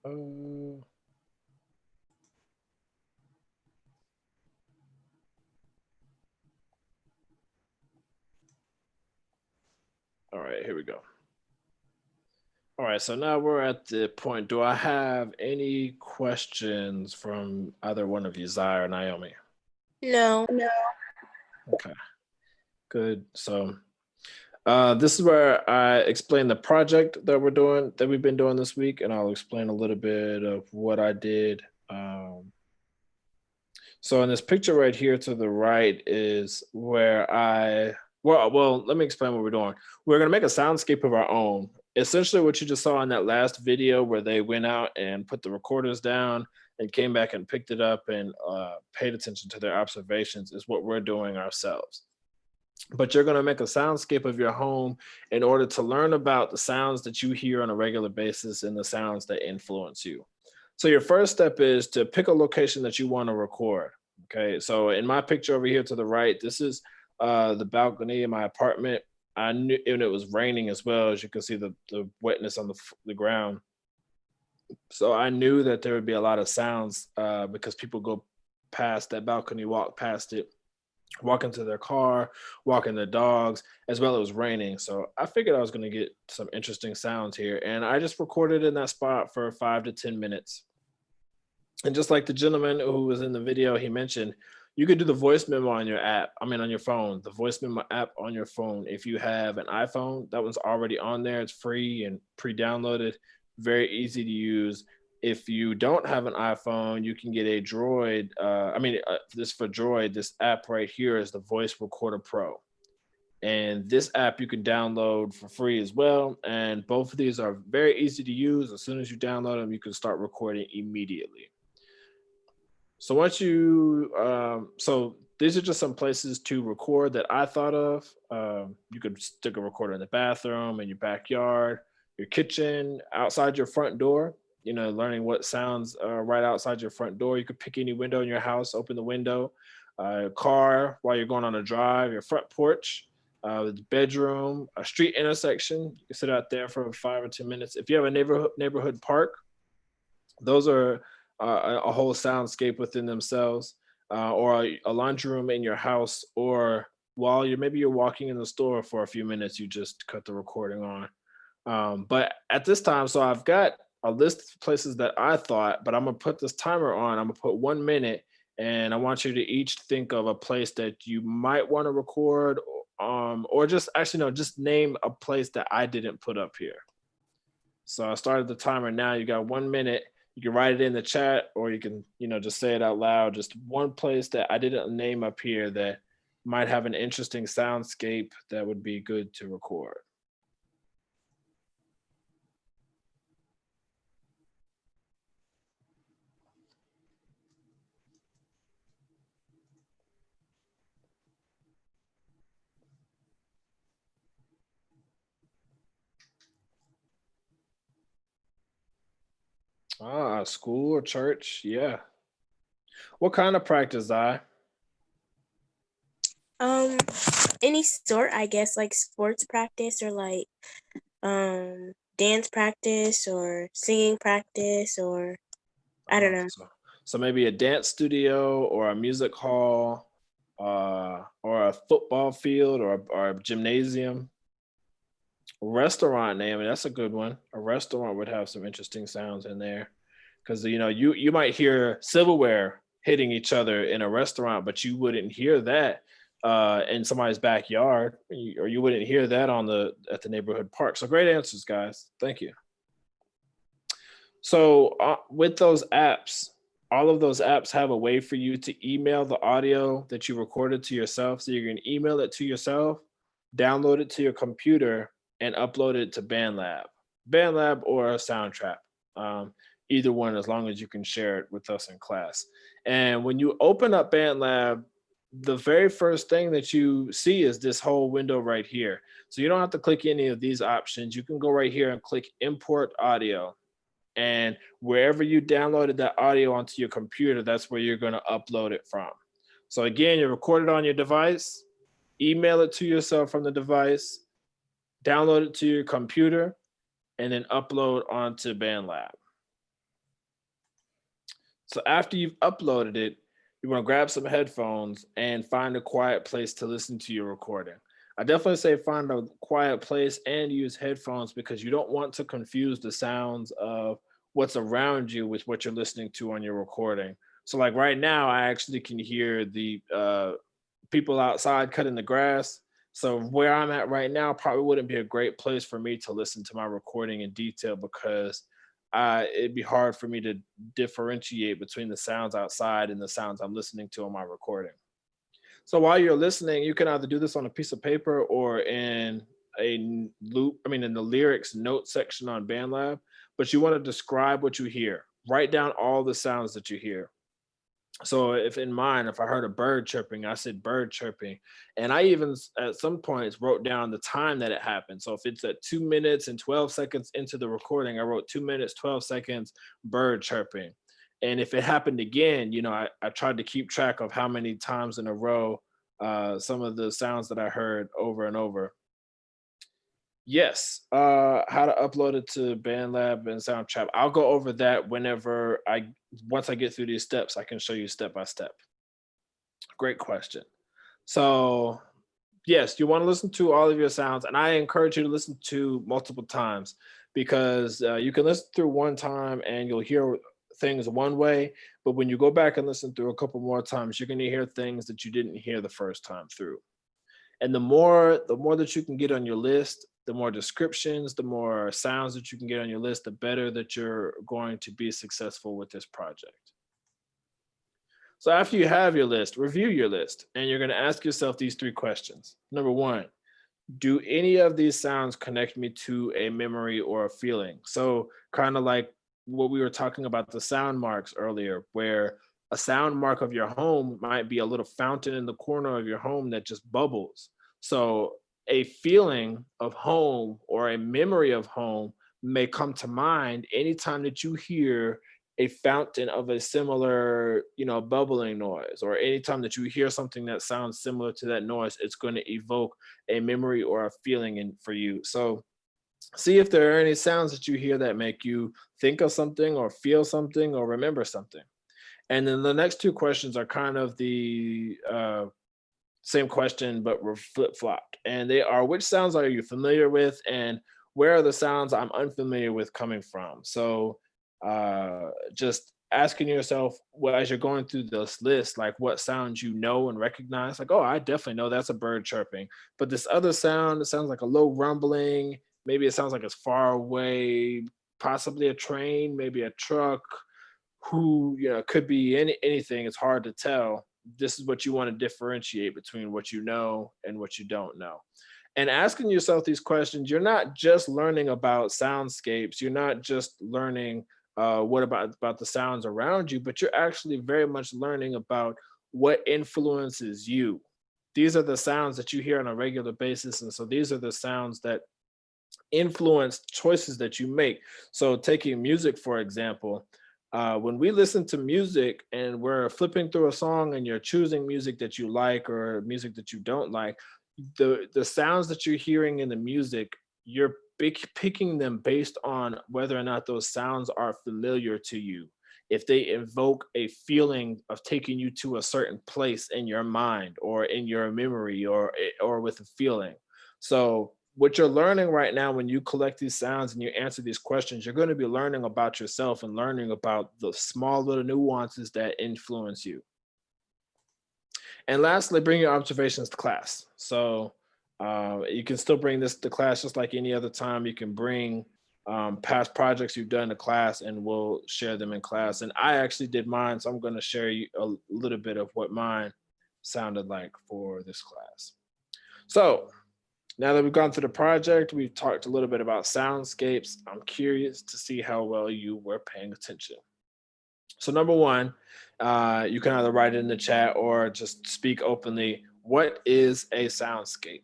Uh, all right, here we go. All right, so now we're at the point. Do I have any questions from either one of you, Zai or Naomi? No. Okay, good. So this is where I explain the project that we've been doing this week, and I'll explain a little bit of what I did. So in this picture right here to the right is where let me explain what we're doing. We're gonna make a soundscape of our own. Essentially what you just saw in that last video where they went out and put the recorders down and came back and picked it up and paid attention to their observations is what we're doing ourselves. But you're gonna make a soundscape of your home in order to learn about the sounds that you hear on a regular basis and the sounds that influence you. So your first step is to pick a location that you want to record. Okay, so in my picture over here to the right, this is the balcony in my apartment. I knew, and it was raining as well, as you can see the wetness on the ground. So I knew that there would be a lot of sounds because people go past that balcony, walk past it, walk into their car, walking their dogs, as well as it was raining. So I figured I was going to get some interesting sounds here. And I just recorded in that spot for 5 to 10 minutes. And just like the gentleman who was in the video, he mentioned you could do the voice memo on your app. I mean, on your phone, the voice memo app on your phone. If you have an iPhone, that one's already on there. It's free and pre-downloaded, very easy to use. If you don't have an iPhone, you can get a Droid. This for Droid, this app right here is the Voice Recorder Pro. And this app you can download for free as well. And both of these are very easy to use. As soon as you download them, you can start recording immediately. So so these are just some places to record that I thought of. You could stick a recorder in the bathroom, in your backyard, your kitchen, outside your front door. You know, learning what sounds are right outside your front door. You could pick any window in your house, open the window, car while you're going on a drive, your front porch, the bedroom, a street intersection. You can sit out there for 5 or 10 minutes. If you have a neighborhood park, those are a whole soundscape within themselves, or a laundry room in your house, or while you're walking in the store for a few minutes, you just cut the recording on. But at this time, so I've got a list of places that I thought, but I'm gonna put this timer on. I'm gonna put 1 minute, and I want you to each think of a place that you might want to record, or just actually no, just name a place that I didn't put up here. So I started the timer now. You got 1 minute. You can write it in the chat, or you can, just say it out loud. Just one place that I didn't name up here that might have an interesting soundscape that would be good to record. Ah, school or church? Yeah. What kind of practice, I? Um, any sort, I guess, like sports practice or like dance practice or singing practice or I don't Oh, know. so maybe a dance studio or a music hall, or a football field, or a gymnasium. Restaurant name, that's a good one. A restaurant would have some interesting sounds in there, because you might hear silverware hitting each other in a restaurant, but you wouldn't hear that in somebody's backyard, or you wouldn't hear that at the neighborhood park. So great answers, guys. Thank you. So with those apps, all of those apps have a way for you to email the audio that you recorded to yourself. So you can email it to yourself, download it to your computer, and upload it to BandLab or Soundtrap. Either one, as long as you can share it with us in class. And when you open up BandLab, the very first thing that you see is this whole window right here. So you don't have to click any of these options. You can go right here and click Import Audio, and wherever you downloaded that audio onto your computer, that's where you're going to upload it from. So again, you record it on your device, email it to yourself from the device, download it to your computer, and then upload onto BandLab. So after you've uploaded it, you want to grab some headphones and find a quiet place to listen to your recording. I definitely say find a quiet place and use headphones because you don't want to confuse the sounds of what's around you with what you're listening to on your recording. So, like right now, I actually can hear the people outside cutting the grass. So, where I'm at right now probably wouldn't be a great place for me to listen to my recording in detail because it'd be hard for me to differentiate between the sounds outside and the sounds I'm listening to on my recording. So while you're listening, you can either do this on a piece of paper or in loop, I mean, in the lyrics note section on BandLab, but you want to describe what you hear. Write down all the sounds that you hear. So if in mine, if I heard a bird chirping, I said bird chirping. And I even at some points wrote down the time that it happened. So if it's at 2 minutes and 12 seconds into the recording, I wrote 2 minutes, 12 seconds, bird chirping. And if it happened again, I tried to keep track of how many times in a row some of the sounds that I heard over and over. Yes, how to upload it to BandLab and Soundtrap. I'll go over that whenever once I get through these steps, I can show you step by step. Great question. So, yes, you want to listen to all of your sounds, and I encourage you to listen to multiple times because you can listen through one time and you'll hear things one way, but when you go back and listen through a couple more times, you're going to hear things that you didn't hear the first time through. And the more that you can get on your list, the more descriptions, the more sounds that you can get on your list, the better that you're going to be successful with this project. So after you have your list, review your list, and you're going to ask yourself these three questions. Number one, do any of these sounds connect me to a memory or a feeling? So kind of like what we were talking about the sound marks earlier, where a sound mark of your home might be a little fountain in the corner of your home that just bubbles. So a feeling of home or a memory of home may come to mind anytime that you hear a fountain of a similar, bubbling noise, or anytime that you hear something that sounds similar to that noise, it's going to evoke a memory or a feeling for you. So see if there are any sounds that you hear that make you think of something or feel something or remember something. And then the next two questions are kind of the same question, but we're flip flopped. And they are, which sounds are you familiar with? And where are the sounds I'm unfamiliar with coming from? So just asking yourself, well, as you're going through this list, like what sounds you know and recognize, like, oh, I definitely know that's a bird chirping. But this other sound, it sounds like a low rumbling. Maybe it sounds like it's far away, possibly a train, maybe a truck, who could be anything. It's hard to tell. This is what you want to differentiate between what you know and what you don't know. And asking yourself these questions, you're not just learning about soundscapes, you're not just learning what about the sounds around you, but you're actually very much learning about what influences you. These are the sounds that you hear on a regular basis, and so these are the sounds that influence choices that you make. So taking music, for example, when we listen to music and we're flipping through a song and you're choosing music that you like or music that you don't like, the sounds that you're hearing in the music, you're picking them based on whether or not those sounds are familiar to you. If they evoke a feeling of taking you to a certain place in your mind or in your memory or with a feeling. So what you're learning right now when you collect these sounds and you answer these questions, you're going to be learning about yourself and learning about the small little nuances that influence you. And lastly, bring your observations to class. So you can still bring this to class just like any other time. You can bring past projects you've done to class and we'll share them in class. And I actually did mine, so I'm going to share you a little bit of what mine sounded like for this class. So now that we've gone through the project, we've talked a little bit about soundscapes. I'm curious to see how well you were paying attention. So number one, you can either write it in the chat or just speak openly. What is a soundscape?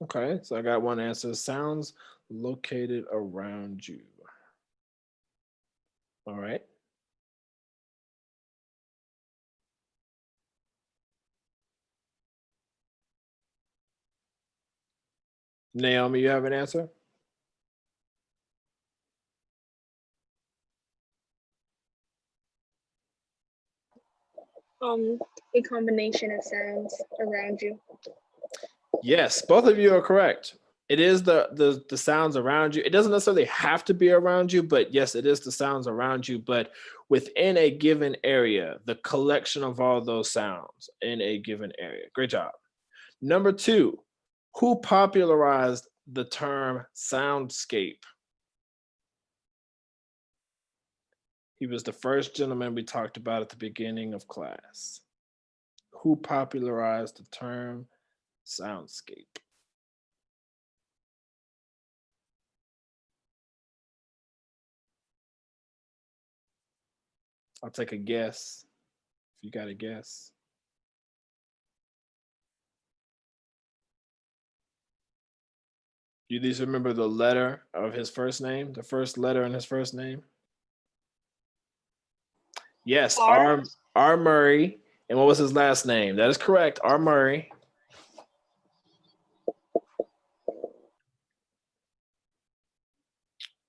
Okay, so I got one answer. Sounds located around you. All right. Naomi, you have an answer? Um, a combination of sounds around you. Yes, both of you are correct. It is the sounds around you. It doesn't necessarily have to be around you, but yes, it is the sounds around you. But within a given area, the collection of all those sounds in a given area. Great job. Number two, who popularized the term soundscape? He was the first gentleman we talked about at the beginning of class. Who popularized the term soundscape? I'll take a guess if you got a guess. You at least remember the letter of his first name, the first letter in his first name? Yes, R. R. Murray. And what was his last name? That is correct, R. Murray.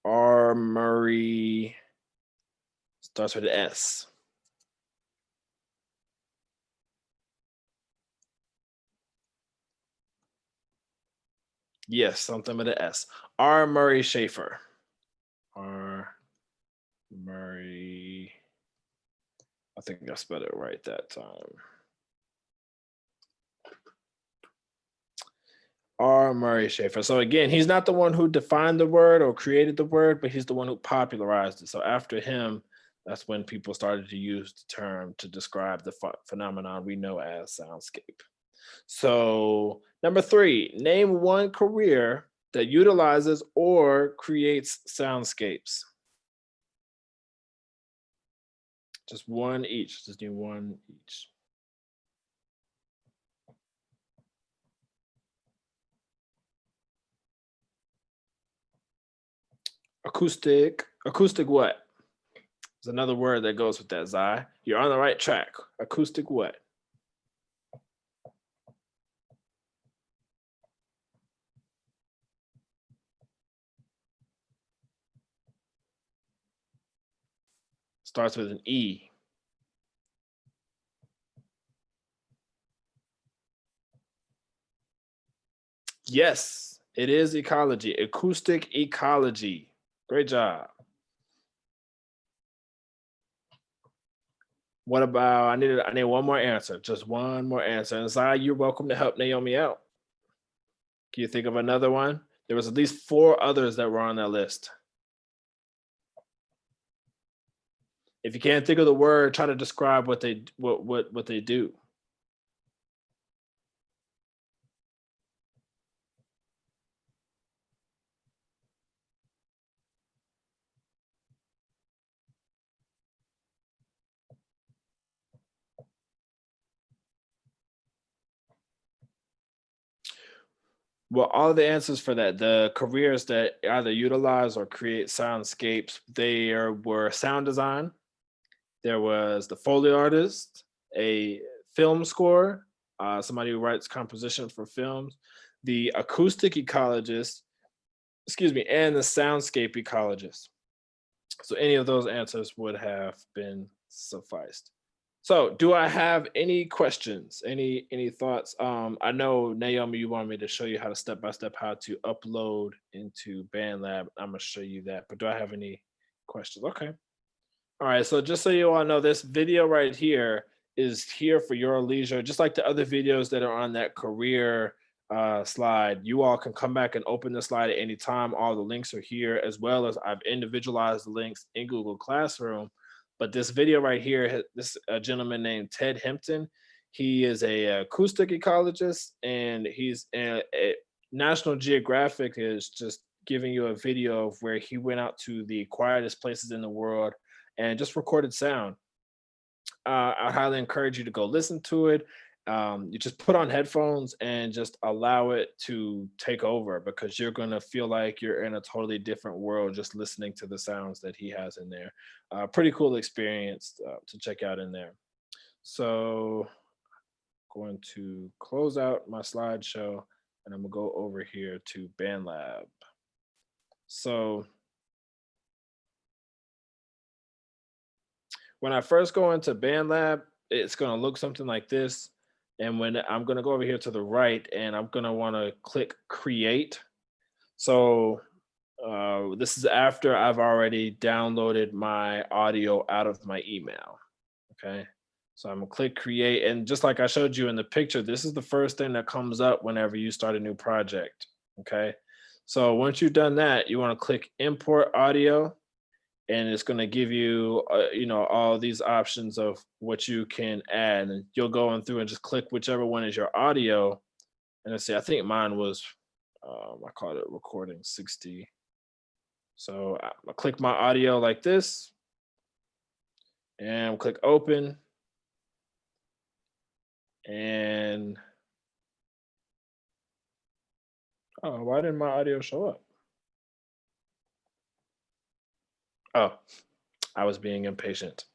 R. Murray starts with an S. Yes, something with an S. R. Murray Schaefer. R. Murray. I think I spelled it right that time. R. Murray Schaefer. So again, he's not the one who defined the word or created the word, but he's the one who popularized it. So after him, that's when people started to use the term to describe the phenomenon we know as soundscape. So number three, name one career that utilizes or creates soundscapes. Just one each. Just do one each. Acoustic. Acoustic what? There's another word that goes with that, Zai. You're on the right track. Acoustic what? Starts with an E. Yes, it is ecology. Acoustic ecology. Great job. What about, I need one more answer. Just one more answer. And Zai, you're welcome to help Naomi out. Can you think of another one? There was at least 4 others that were on that list. If you can't think of the word, try to describe what they do. Well, all of the answers for that, the careers that either utilize or create soundscapes, were sound design. There was the Foley artist, a film score, somebody who writes composition for films, the acoustic ecologist, and the soundscape ecologist. So any of those answers would have been sufficed. So do I have any questions? Any thoughts? I know Naomi, you want me to show you how to step by step how to upload into BandLab. I'm gonna show you that, but do I have any questions? Okay. All right, so just so you all know, this video right here is here for your leisure, just like the other videos that are on that career slide. You all can come back and open the slide at any time. All the links are here, as well as I've individualized the links in Google Classroom. But this video right here, this gentleman named Ted Hempton, he is a acoustic ecologist, and he's National Geographic is just giving you a video of where he went out to the quietest places in the world and just recorded sound. I highly encourage you to go listen to it. you just put on headphones and just allow it to take over, because you're going to feel like you're in a totally different world just listening to the sounds that he has in there. Pretty cool experience to check out in there. So going to close out my slideshow, and I'm gonna go over here to BandLab. So when I first go into BandLab, it's gonna look something like this. And when I'm gonna go over here to the right, and I'm gonna wanna click create. So this is after I've already downloaded my audio out of my email, okay? So I'm gonna click create, and just like I showed you in the picture, this is the first thing that comes up whenever you start a new project, okay? So once you've done that, you wanna click import audio, and it's gonna give you, all these options of what you can add, and you'll go on through and just click whichever one is your audio. And let's see, I think mine was, I called it recording 60. So I click my audio like this, and click open, and oh, why didn't my audio show up? Oh, I was being impatient.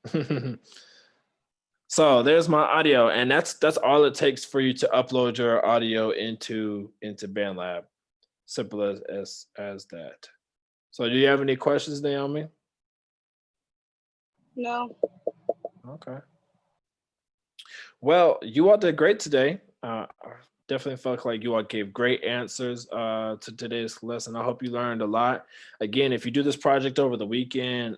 So there's my audio, and that's all it takes for you to upload your audio into BandLab. Simple as that. So do you have any questions, Naomi? No. Okay. Well, you all did great today. I definitely felt like you all gave great answers to today's lesson. I hope you learned a lot. Again, if you do this project over the weekend,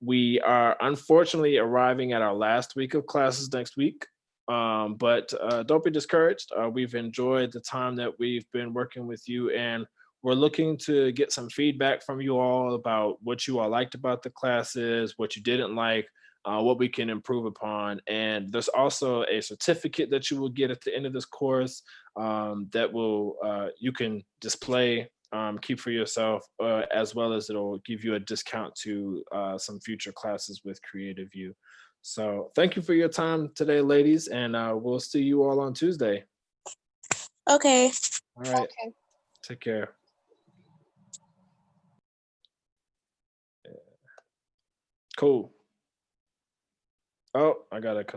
we are unfortunately arriving at our last week of classes next week. But don't be discouraged. We've enjoyed the time that we've been working with you, and we're looking to get some feedback from you all about what you all liked about the classes, what you didn't like, what we can improve upon. And there's also a certificate that you will get at the end of this course that will you can display, keep for yourself, as well as it'll give you a discount to some future classes with KRE8ivU. So thank you for your time today, ladies, and we'll see you all on Tuesday. Okay. All right. Okay. Take care. Cool. Oh, I gotta cut.